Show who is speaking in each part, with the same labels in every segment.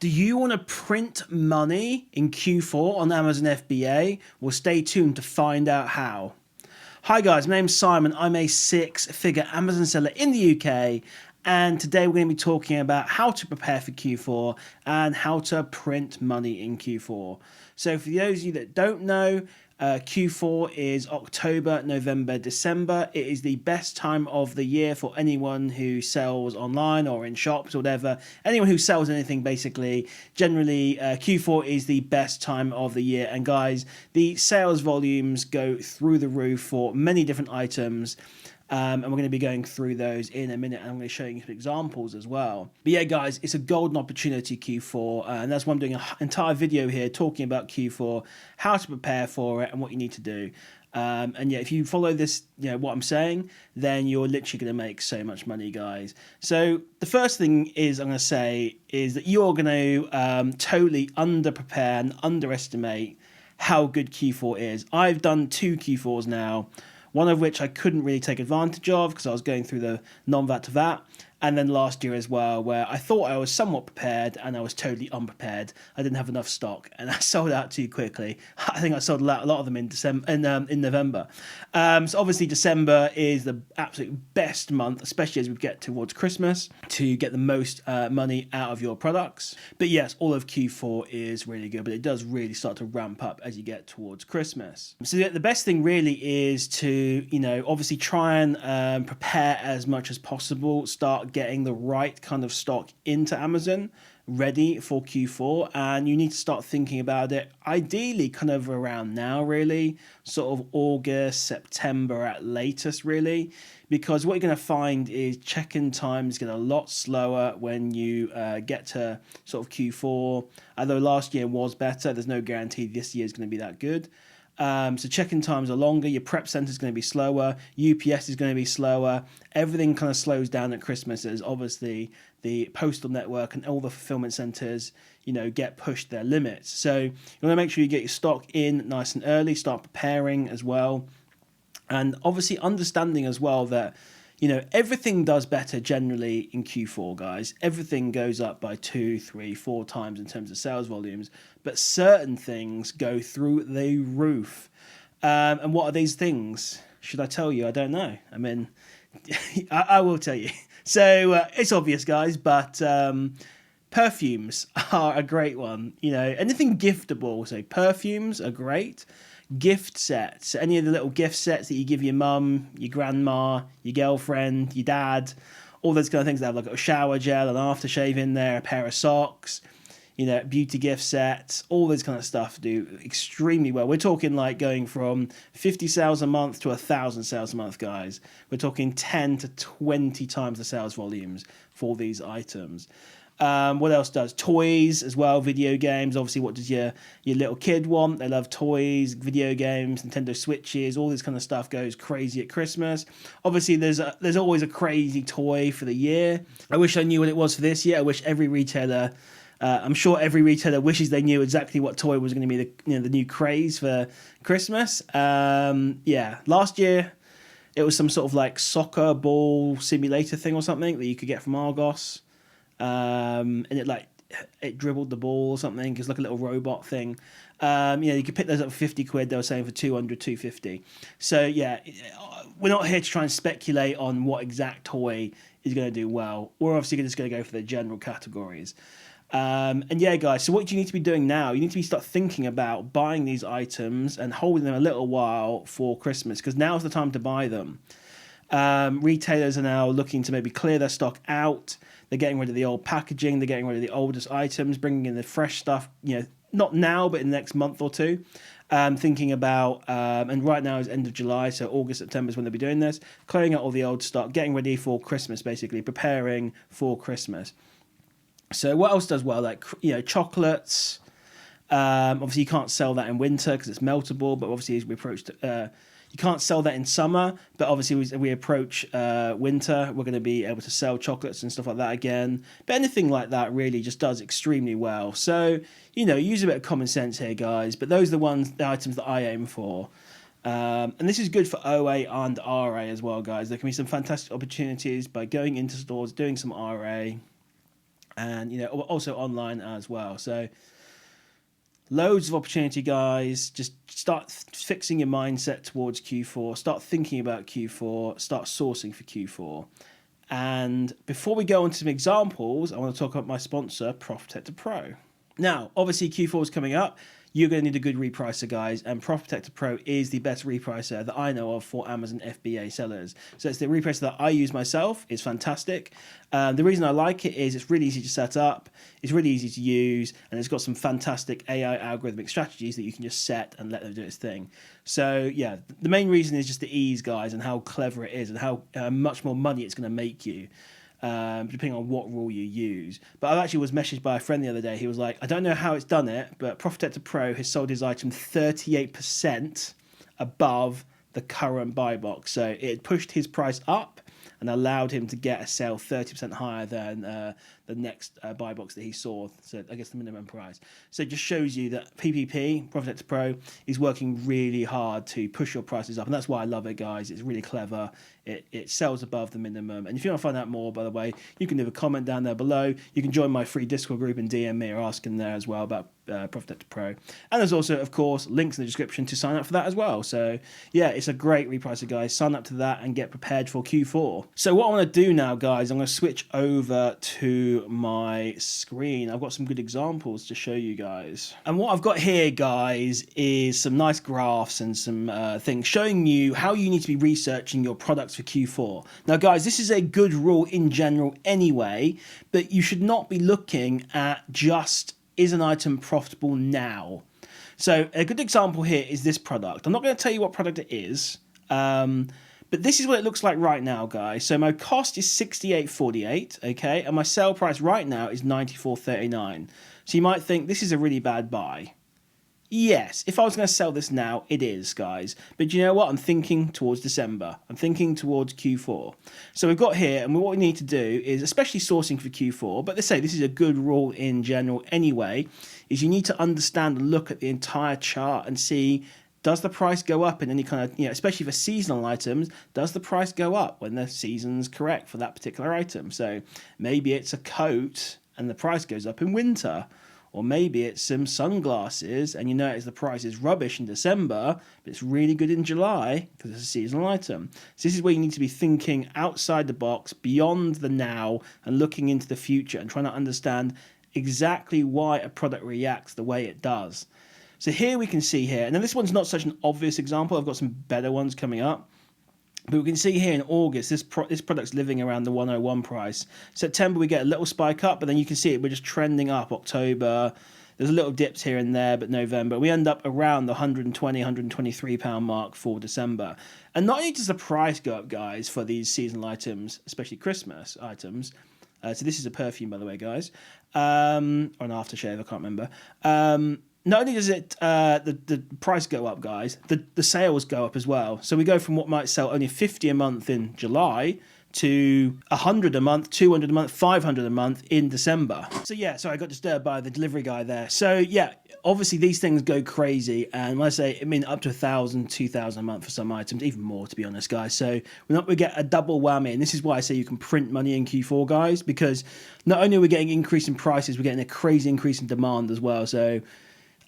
Speaker 1: Do you want to print money in Q4 on Amazon FBA? Well, stay tuned to find out how. Hi guys, my name's Simon. I'm a six-figure Amazon seller in the UK, and today we're going to be talking about how to prepare for Q4 and how to print money in Q4. So for those of you that don't know, Q4 is October, November, December. It is the best time of the year for anyone who sells online or in shops or whatever. Anyone who sells anything, basically. Generally, Q4 is the best time of the year. And guys, the sales volumes go through the roof for many different items. And we're going to be going through those in a minute, and I'm going to show you some examples as well. But yeah, guys, it's a golden opportunity, Q4, and that's why I'm doing an entire video here talking about Q4, how to prepare for it, and what you need to do. And yeah, if you follow this, what I'm saying, then you're literally going to make so much money, guys. So the first thing is I'm going to say is that you're going to totally under-prepare and underestimate how good Q4 is. I've done 2 Q4s now, one of which I couldn't really take advantage of because I was going through the non-VAT to VAT, and then last year as well, where I thought I was somewhat prepared and I was totally unprepared. I didn't have enough stock and I sold out too quickly. I think I sold a lot of them in December, in November. So obviously December is the absolute best month, especially as we get towards Christmas, to get the most money out of your products. But yes, all of Q4 is really good, but it does really start to ramp up as you get towards Christmas. So the best thing really is to, obviously try and prepare as much as possible, start getting the right kind of stock into Amazon ready for Q4, and you need to start thinking about it ideally kind of around now, really, sort of August, September at latest, really, because what you're going to find is check-in times get a lot slower when you get to sort of Q4. Although last year was better, there's no guarantee this year is going to be that good. So check-in times are longer, your prep center is going to be slower, UPS is going to be slower, everything kind of slows down at Christmas as obviously the postal network and all the fulfillment centers, get pushed their limits. So you want to make sure you get your stock in nice and early, start preparing as well, and obviously understanding as well that everything does better generally in Q4, guys. Everything goes up by 2, 3, 4 times in terms of sales volumes, but certain things go through the roof. And what are these things? Should I tell you? I don't know. I mean, I will tell you. So it's obvious, guys, but perfumes are a great one. Anything giftable. So perfumes are great. Gift sets, any of the little gift sets that you give your mum, your grandma, your girlfriend, your dad, all those kind of things that have like a shower gel, an aftershave in there, a pair of socks, beauty gift sets, all this kind of stuff do extremely well. We're talking like going from 50 sales a month to 1,000 sales a month, guys. We're talking 10 to 20 times the sales volumes for these items. What else does? Toys as well, video games. Obviously, what does your little kid want? They love toys, video games, Nintendo Switches, all this kind of stuff goes crazy at Christmas. Obviously, there's always a crazy toy for the year. I wish I knew what it was for this year. I wish every retailer, I'm sure every retailer wishes they knew exactly what toy was going to be the new craze for Christmas. Last year it was some sort of like soccer ball simulator thing or something that you could get from Argos. And it dribbled the ball or something. It's like a little robot thing. You could pick those up for 50 quid. They were saying for 200, 250. So yeah, we're not here to try and speculate on what exact toy is going to do well. We're obviously just going to go for the general categories. And yeah, guys, so what do you need to be doing now? You need to start thinking about buying these items and holding them a little while for Christmas, because now's the time to buy them. Retailers are now looking to maybe clear their stock out. They're getting rid of the old packaging. They're getting rid of the oldest items, bringing in the fresh stuff, not now, but in the next month or two. Thinking about, and right now is end of July, so August, September is when they'll be doing this, clearing out all the old stock, getting ready for Christmas, basically, preparing for Christmas. So what else does well? Like, chocolates. Obviously, you can't sell that in winter because it's meltable, but obviously as we approach you can't sell that in summer, but obviously as we approach winter, we're going to be able to sell chocolates and stuff like that again. But anything like that really just does extremely well. So, use a bit of common sense here, guys. But those are the items that I aim for. And this is good for OA and RA as well, guys. There can be some fantastic opportunities by going into stores, doing some RA. and also online as well. So loads of opportunity, guys. Just start fixing your mindset towards Q4. Start thinking about Q4. Start sourcing for Q4. And before we go into some examples, I want to talk about my sponsor, Profit Protector Pro. Now, obviously, Q4 is coming up. You're going to need a good repricer, guys, and Profit Protector Pro is the best repricer that I know of for Amazon FBA sellers. So it's the repricer that I use myself. It's fantastic. The reason I like it is it's really easy to set up, it's really easy to use, and it's got some fantastic AI algorithmic strategies that you can just set and let them do its thing. So yeah, the main reason is just the ease, guys, and how clever it is and how much more money it's going to make you. Depending on what rule you use. But I actually was messaged by a friend the other day. He was like, I don't know how it's done it, but Profit Protector Pro has sold his item 38% above the current buy box. So it pushed his price up and allowed him to get a sale 30% higher than the next buy box that he saw. So I guess the minimum price. So it just shows you that PPP, Profit Protector Pro, is working really hard to push your prices up. And that's why I love it, guys. It's really clever. It sells above the minimum. And if you want to find out more, by the way, you can leave a comment down there below. You can join my free Discord group and DM me or ask in there as well about Profit Protector Pro. And there's also, of course, links in the description to sign up for that as well. So yeah, it's a great repricer, guys. Sign up to that and get prepared for Q4. So what I want to do now, guys, I'm going to switch over to my screen. I've got some good examples to show you guys. And what I've got here, guys, is some nice graphs and some things showing you how you need to be researching your products for Q4. Now, guys, this is a good rule in general anyway, but you should not be looking at just, is an item profitable now? So a good example here is this product. I'm not going to tell you what product it is, but this is what it looks like right now, guys. So my cost is $68.48, okay? And my sale price right now is $94.39. So you might think this is a really bad buy. Yes, if I was going to sell this now, it is, guys. But you know what? I'm thinking towards December. I'm thinking towards Q4. So we've got here, and what we need to do is, especially sourcing for Q4, but let's say this is a good rule in general anyway, is you need to understand and look at the entire chart and see, does the price go up in any kind of, especially for seasonal items, does the price go up when the season's correct for that particular item? So maybe it's a coat and the price goes up in winter. Or maybe it's some sunglasses and you notice the price is rubbish in December, but it's really good in July because it's a seasonal item. So this is where you need to be thinking outside the box, beyond the now, and looking into the future and trying to understand exactly why a product reacts the way it does. So here we can see here, and then this one's not such an obvious example. I've got some better ones coming up. But we can see here in August, this product's living around the 101 price. September, we get a little spike up, but then you can see it, we're just trending up. October, there's a little dips here and there, but November, we end up around the 120, 123 pound mark for December. And not only does the price go up, guys, for these seasonal items, especially Christmas items. So this is a perfume, by the way, guys, or an aftershave, I can't remember. Not only does it the price go up, guys, the sales go up as well. So we go from what might sell only 50 a month in July to 100 a month, 200 a month, 500 a month in December. So yeah, sorry, I got disturbed by the delivery guy there. So yeah, obviously these things go crazy, and when I say, I mean up to 1,000, 2,000 a month for some items, even more, to be honest, guys. So we get a double whammy, and this is why I say you can print money in Q4, guys, because not only are we getting an increase in prices, we're getting a crazy increase in demand as well. So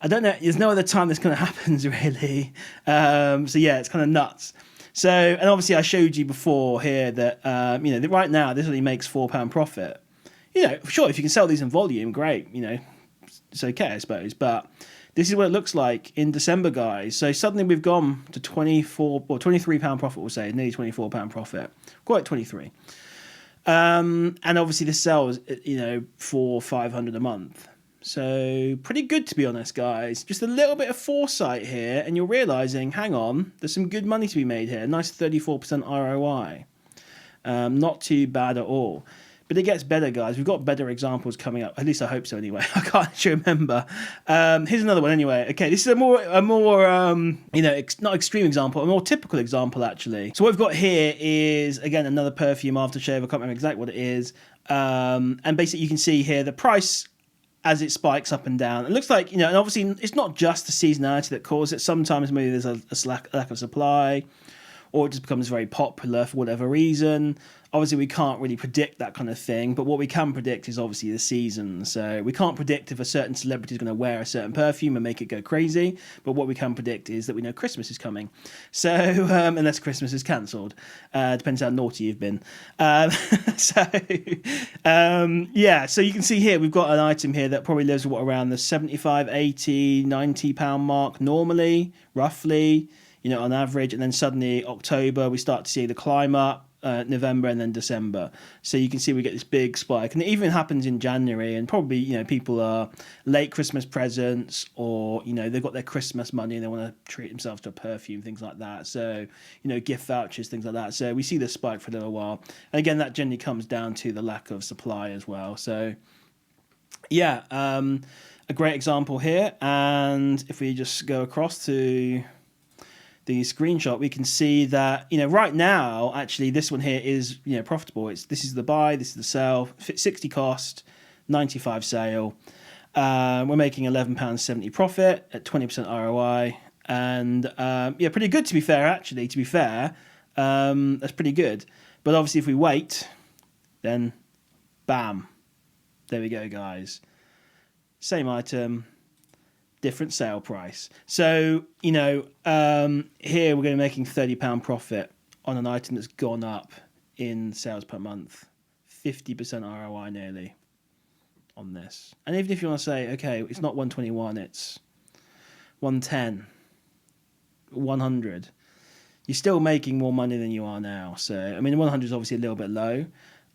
Speaker 1: I don't know, there's no other time this kind of happens, really. So yeah, it's kind of nuts. So, and obviously I showed you before here that, that right now this only makes £4 profit. Sure, if you can sell these in volume, great, it's okay, I suppose. But this is what it looks like in December, guys. So suddenly we've gone to £23 profit, we'll say, nearly £24 profit. Quite 23. And obviously this sells, for 500 a month. So pretty good, to be honest, guys. Just a little bit of foresight here, and you're realizing, hang on, there's some good money to be made here. Nice 34% ROI. Not too bad at all. But it gets better, guys. We've got better examples coming up. At least I hope so, anyway. I can't actually remember. Here's another one, anyway. Okay, this is a more not extreme example, a more typical example, actually. So what we've got here is, again, another perfume aftershave. I can't remember exactly what it is. And basically, you can see here the price as it spikes up and down. It looks like, and obviously it's not just the seasonality that causes it. Sometimes maybe there's a lack of supply, or it just becomes very popular for whatever reason. Obviously, we can't really predict that kind of thing, but what we can predict is obviously the season. So we can't predict if a certain celebrity is going to wear a certain perfume and make it go crazy, but what we can predict is that we know Christmas is coming. So, unless Christmas is cancelled, depends how naughty you've been. So you can see here, we've got an item here that probably lives around the 75, 80, 90 pound mark normally, roughly, on average, and then suddenly October, we start to see the climb up. November and then December. So you can see we get this big spike, and it even happens in January, and probably people are late Christmas presents, or they've got their Christmas money and they want to treat themselves to a perfume, things like that. So gift vouchers, things like that. So we see this spike for a little while, and again that generally comes down to the lack of supply as well. So a great example here. And if we just go across to the screenshot, we can see that right now actually this one here is profitable. This is the buy, this is the sell, 60 cost, 95 sale. We're making £11.70 profit at 20% ROI, and pretty good to be fair. Actually, that's pretty good. But obviously, if we wait, then bam, there we go, guys. Same item, different sale price. So, here we're going to be making £30 profit on an item that's gone up in sales per month. 50% ROI nearly on this. And even if you want to say, okay, it's not 121, it's 110, 100, you're still making more money than you are now. So, 100 is obviously a little bit low.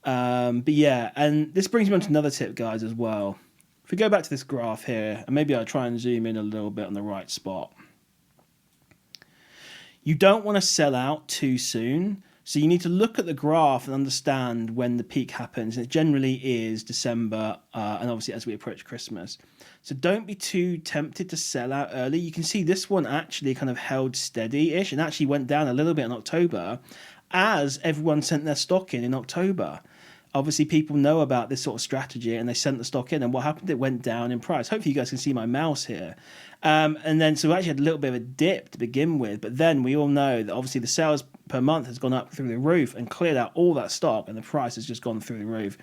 Speaker 1: But yeah, and this brings me on to another tip, guys, as well. If we go back to this graph here, and maybe I'll try and zoom in a little bit on the right spot. You don't want to sell out too soon. So you need to look at the graph and understand when the peak happens. And it generally is December, and obviously as we approach Christmas. So don't be too tempted to sell out early. You can see this one actually kind of held steady-ish and actually went down a little bit in October as everyone sent their stock in October. Obviously, people know about this sort of strategy and they sent the stock in. And what happened? It went down in price. Hopefully, you guys can see my mouse here. And then, so we actually had a little bit of a dip to begin with. But then we all know that obviously the sales per month has gone up through the roof and cleared out all that stock. And the price has just gone through the roof.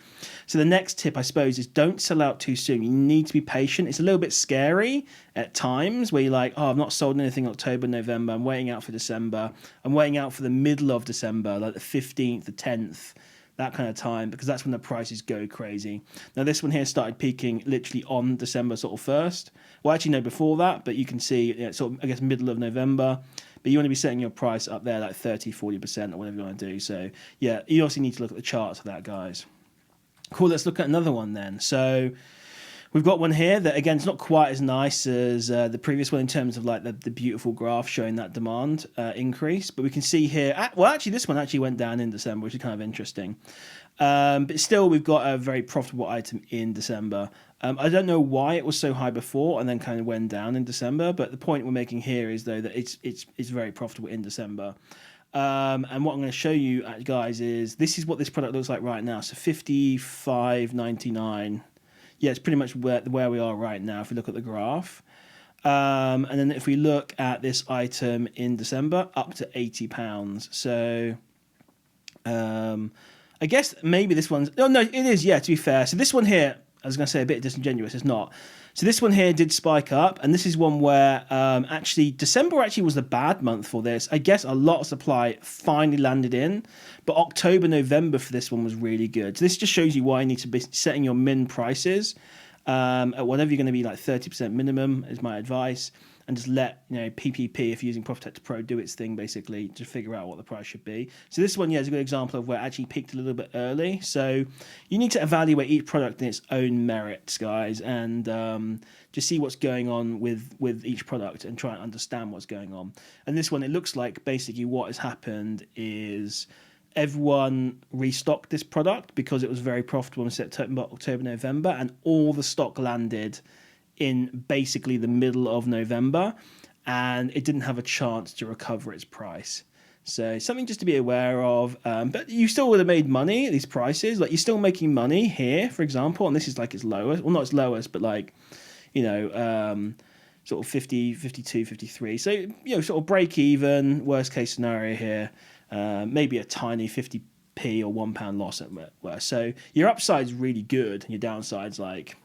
Speaker 1: So the next tip, I suppose, is don't sell out too soon. You need to be patient. It's a little bit scary at times where you're like, oh, I've not sold anything October, November. I'm waiting out for December. I'm waiting out for the middle of December, like the 15th, the 10th. That kind of time, because that's when the prices go crazy. Now, this one here started peaking literally on December sort of 1st. Well, actually, no, before that, but you can see sort of, I guess, middle of November. But you want to be setting your price up there like 30, 40% or whatever you want to do. So, yeah, you also need to look at the charts for that, guys. Cool, let's look at another one then. So, we've got one here that, again, it's not quite as nice as the previous one in terms of like the beautiful graph showing that demand increase. But we can see here, actually, this one actually went down in December, which is kind of interesting. But still, we've got a very profitable item in December. I don't know why it was so high before and then kind of went down in December. But the point we're making here is, though, that it's very profitable in December. And what I'm going to show you, guys, is this is what this product looks like right now. So $55.99. Yeah, it's pretty much where we are right now if we look at the graph. And then if we look at this item in December, up to £80. So I guess maybe this one's... Oh, no, it is, yeah, to be fair. So this one here, I was going to say a bit disingenuous, it's not. So this one here did spike up, and this is one where actually December actually was the bad month for this. I guess a lot of supply finally landed in, but October, November for this one was really good. So this just shows you why you need to be setting your min prices at whatever you're going to be, like 30% minimum is my advice, and just let PPP, if you're using Profitect Pro, do its thing basically to figure out what the price should be. So this one, yeah, is a good example of where it actually peaked a little bit early. So you need to evaluate each product in its own merits, guys, and just see what's going on with each product and try and understand what's going on. And this one, it looks like basically what has happened is everyone restocked this product because it was very profitable in September, October, November, and all the stock landed in basically the middle of November, and it didn't have a chance to recover its price. So something just to be aware of. But you still would have made money at these prices. Like, you're still making money here, for example, and this is like its lowest. Well, not its lowest, but like, sort of 50, 52, 53. So, you know, sort of break even, worst case scenario here, maybe a tiny 50p or £1 loss at worst. So your upside's really good and your downside's like,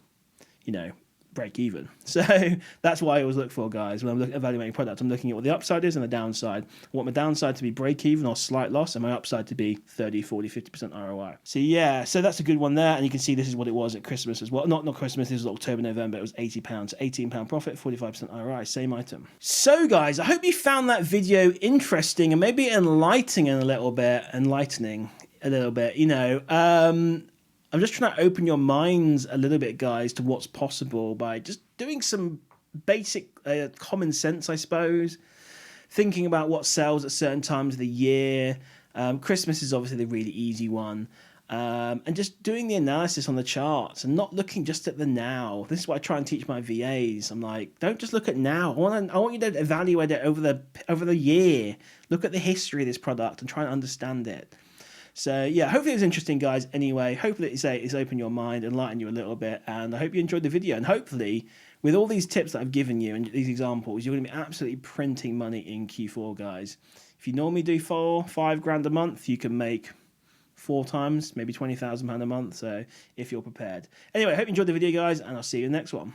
Speaker 1: you know, break even. So that's what I always look for, guys. When I'm evaluating product, I'm looking at what the upside is and the downside. I want my downside to be break even or slight loss, and my upside to be 30, 40, 50% ROI. So yeah, so that's a good one there. And you can see this is what it was at Christmas as well. Not Christmas, this was October, November. It was £80. £18 profit, 45% ROI, same item. So guys, I hope you found that video interesting and maybe enlightening a little bit, you know. I'm just trying to open your minds a little bit, guys, to what's possible by just doing some basic common sense, I suppose. Thinking about what sells at certain times of the year. Christmas is obviously the really easy one. And just doing the analysis on the charts and not looking just at the now. This is what I try and teach my VAs. I'm like, don't just look at now. I want you to evaluate it over the year. Look at the history of this product and try and understand it. So yeah, hopefully it was interesting, guys. Anyway, hopefully it's opened your mind, enlightened you a little bit, and I hope you enjoyed the video. And hopefully, with all these tips that I've given you and these examples, you're going to be absolutely printing money in Q4, guys. If you normally do $5 grand a month, you can make 4 times, maybe £20,000 a month. So if you're prepared. Anyway, I hope you enjoyed the video, guys, and I'll see you in the next one.